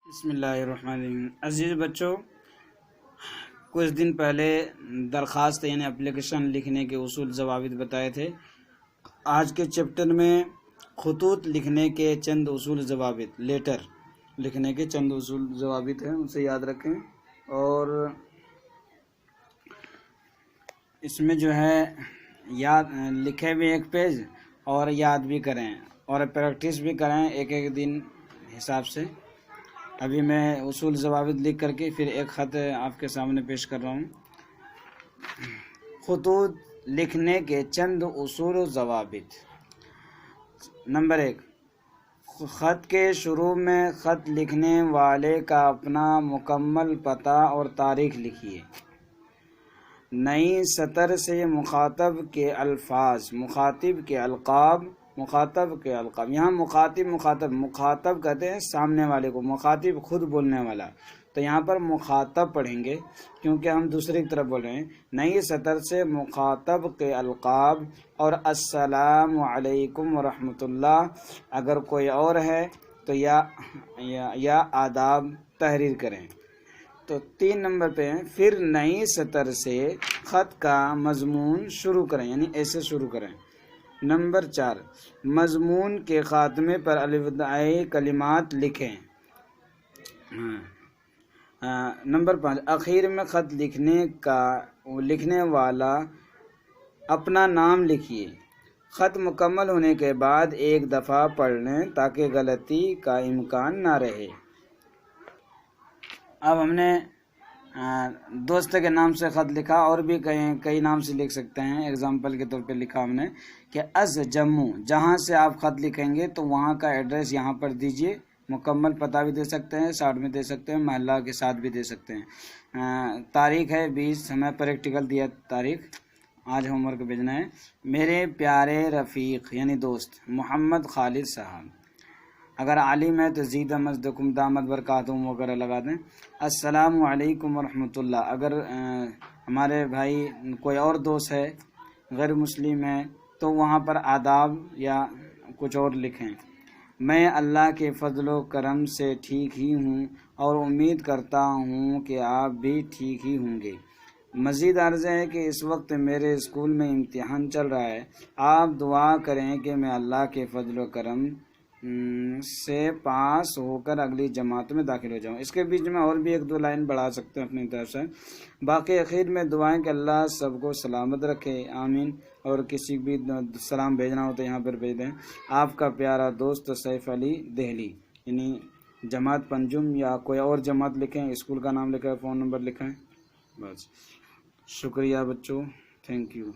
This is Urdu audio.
بسم اللہ الرحمن الرحیم۔ عزیز بچوں، کچھ دن پہلے درخواست یعنی اپلیکیشن لکھنے کے اصول ضوابط بتائے تھے۔ آج کے چیپٹر میں خطوط لکھنے کے چند اصول ضوابط، لیٹر لکھنے کے چند اصول ضوابط ہیں، اسے یاد رکھیں اور اس میں جو ہے یاد لکھے بھی ایک پیج اور یاد بھی کریں اور پریکٹس بھی کریں ایک ایک دن حساب سے۔ ابھی میں اصول ضوابط لکھ کر کے پھر ایک خط آپ کے سامنے پیش کر رہا ہوں۔ خطوط لکھنے کے چند اصول و ضوابط۔ نمبر 1، خط کے شروع میں خط لکھنے والے کا اپنا مکمل پتہ اور تاریخ لکھیے۔ نئی سطر سے مخاطب کے الفاظ، مخاطب کے القاب، یہاں مخاطب کہتے ہیں سامنے والے کو، مخاطب خود بولنے والا، تو یہاں پر مخاطب پڑھیں گے کیونکہ ہم دوسری طرف بول رہے ہیں۔ نئی سطر سے مخاطب کے القاب اور السلام علیکم ورحمۃ اللہ، اگر کوئی اور ہے تو یا آداب تحریر کریں۔ تو 3 نمبر پہ ہیں، پھر نئی سطر سے خط کا مضمون شروع کریں، یعنی ایسے شروع کریں۔ نمبر 4، مضمون کے خاتمے پر الوداعی کلمات لکھیں۔ نمبر 5، آخر میں خط لکھنے والا اپنا نام لکھیے۔ خط مکمل ہونے کے بعد ایک دفعہ پڑھ لیں تاکہ غلطی کا امکان نہ رہے۔ اب ہم نے دوست کے نام سے خط لکھا، اور بھی کئی نام سے لکھ سکتے ہیں۔ اگزامپل کے طور پہ لکھا ہم نے کہ از جموں، جہاں سے آپ خط لکھیں گے تو وہاں کا ایڈریس یہاں پر دیجئے۔ مکمل پتہ بھی دے سکتے ہیں، شارٹ میں دے سکتے ہیں، محلہ کے ساتھ بھی دے سکتے ہیں۔ تاریخ ہے 20، ہمیں پریکٹیکل دیا تاریخ، آج ہوم ورک بھیجنا ہے۔ میرے پیارے رفیق یعنی دوست محمد خالد صاحب، اگر عالم ہے تو زید مزدکم دامت برکاتہم وغیرہ لگا دیں۔ السلام علیکم ورحمۃ اللہ، اگر ہمارے بھائی کوئی اور دوست ہے غیر مسلم ہے تو وہاں پر آداب یا کچھ اور لکھیں۔ میں اللہ کے فضل و کرم سے ٹھیک ہی ہوں اور امید کرتا ہوں کہ آپ بھی ٹھیک ہی ہوں گے۔ مزید عرض ہے کہ اس وقت میرے اسکول میں امتحان چل رہا ہے، آپ دعا کریں کہ میں اللہ کے فضل و کرم سے پاس ہو کر اگلی جماعت میں داخل ہو جاؤں۔ اس کے بیچ میں اور بھی 1-2 لائن بڑھا سکتے ہیں اپنی طرف سے۔ باقی اخیر میں دعائیں کہ اللہ سب کو سلامت رکھے، آمین۔ اور کسی بھی سلام بھیجنا ہو تو یہاں پر بھیج دیں۔ آپ کا پیارا دوست سیف علی دہلی، یعنی جماعت پنجم یا کوئی اور جماعت لکھیں، اسکول کا نام لکھیں، فون نمبر لکھیں، بس۔ شکریہ بچوں، تھینک یو۔